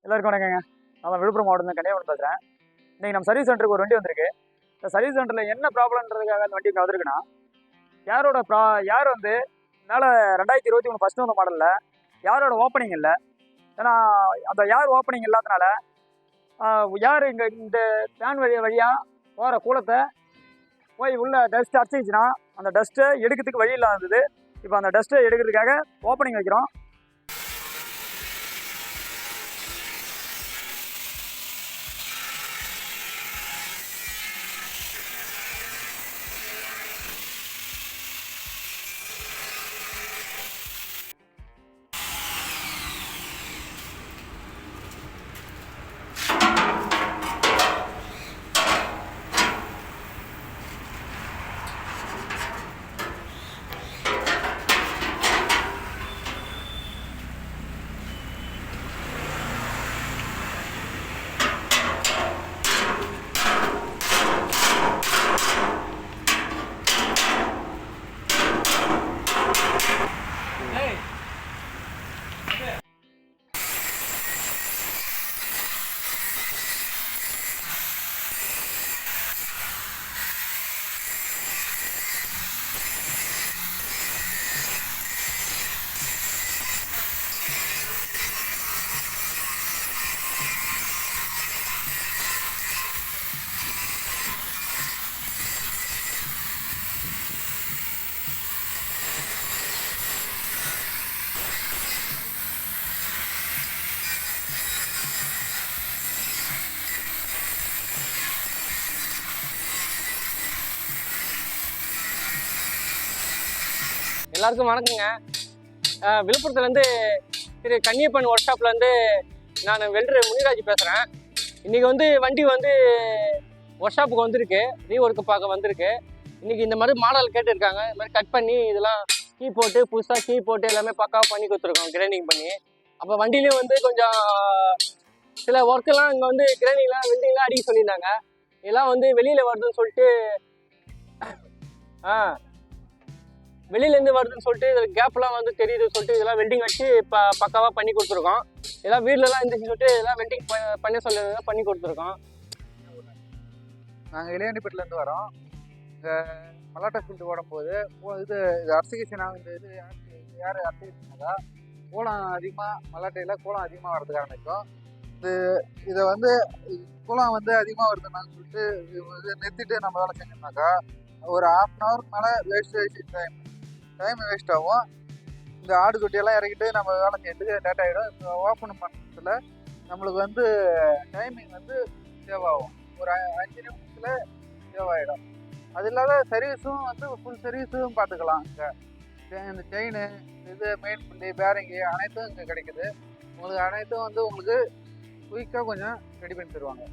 எல்லாருக்கும் வணக்கங்க. நான் விழுப்புரம் மாவட்டம் கன்னியாகுமரி பேசுகிறேன். இன்றைக்கி நம்ம சர்வீஸ் சென்டருக்கு ஒரு வண்டி வந்திருக்கு. இந்த சர்வீஸ் சென்டரில் என்ன ப்ராப்ளம்ன்றதுக்காக அந்த வண்டி இங்கே வந்திருக்குன்னா, யார் வந்து மேலே 2023 ஃபஸ்ட்டு வந்த மாடலில் யாரோட ஓப்பனிங் இல்லை. ஏன்னா அந்த யார் ஓப்பனிங் இல்லாதனால யார் இங்கே இந்த ஃபேன் வழியாக போகிற கூலத்தை போய் உள்ள டஸ்ட் அடிச்சிச்சுன்னா அந்த டஸ்ட்டை எடுக்கிறதுக்கு வழி இல்லாத இருந்தது. இப்போ அந்த டஸ்ட்டை எடுக்கிறதுக்காக ஓப்பனிங் வைக்கிறோம். எல்லாருக்கும் வணக்கங்க. விழுப்புரத்துலேருந்து திரு கன்னியப்பன் ஒர்க் ஷாப்லேருந்து நான் வெல்டர் முனிராஜ் பேசுகிறேன். இன்றைக்கி வண்டி ஒர்க் ஷாப்புக்கு வந்திருக்கு, ரீஒர்க்கு பார்க்க வந்திருக்கு. இன்றைக்கி இந்த மாதிரி மாடல் கேட்டுருக்காங்க. இந்த மாதிரி கட் பண்ணி இதெல்லாம் கீ போட்டு புதுசாக கீ போட்டு எல்லாமே பக்காவாக பண்ணி கொடுத்துருக்கோம், கிரைண்டிங் பண்ணி. அப்போ வண்டிலையும் கொஞ்சம் சில ஒர்க்கெல்லாம் இங்கே கிரைண்டிங்லாம் வெல்டிங்லாம் அடிக்க சொல்லியிருந்தாங்க. இதெல்லாம் வெளியில் வருதுன்னு சொல்லிட்டு வெளியிலேருந்து வருதுன்னு சொல்லிட்டு இதில் கேப்லாம் தெரியுதுன்னு சொல்லிட்டு இதெல்லாம் வெல்டிங் வச்சு பக்காவாக பண்ணி கொடுத்துருக்கோம். இதெல்லாம் வீட்டிலலாம் இருந்துச்சு சொல்லிட்டு இதெல்லாம் வெல்டிங் பண்ண சொல்லி பண்ணி கொடுத்துருக்கோம். நாங்கள் இளையாண்டிப்பட்டிலேருந்து வரோம். இங்கே மலாட்டா ஃபீல்டு ஓடும்போது இது அர்சிகேஷனாக இந்த யார் அர்சிகேஷனாக்கா கூலம் அதிகமாக மலாட்டையில் கூலம் அதிகமாக வரதுக்கு ஆரம்பிக்கும். இதை கூலம் அதிகமாக வருதுன்னு சொல்லிட்டு நிறுத்திட்டு நம்ம வேலை செஞ்சோம்னாக்கா ஒரு 1/2 ஹவருக்கு மேலே டைம் வேஸ்ட் ஆகும். இந்த ஆடு குட்டியெல்லாம் இறக்கிட்டு நம்ம வேலை செய்யறதுக்கு லேட் ஆகிடும். இப்போ ஓப்பன் பண்ணுறதுல நம்மளுக்கு டைமிங் சேவ் ஆகும். ஒரு 5 நிமிஷத்தில் சேவ் ஆகிடும். அது இல்லாத சர்வீஸும் ஃபுல் சர்வீஸும் பார்த்துக்கலாம். இங்கே இந்த செயின் மெயின் புள்ளி பேரிங்கு அனைத்தும் இங்கே கிடைக்குது. உங்களுக்கு அனைத்தும் உங்களுக்கு குயிக்காக கொஞ்சம் ரெடி பண்ணி தருவாங்க.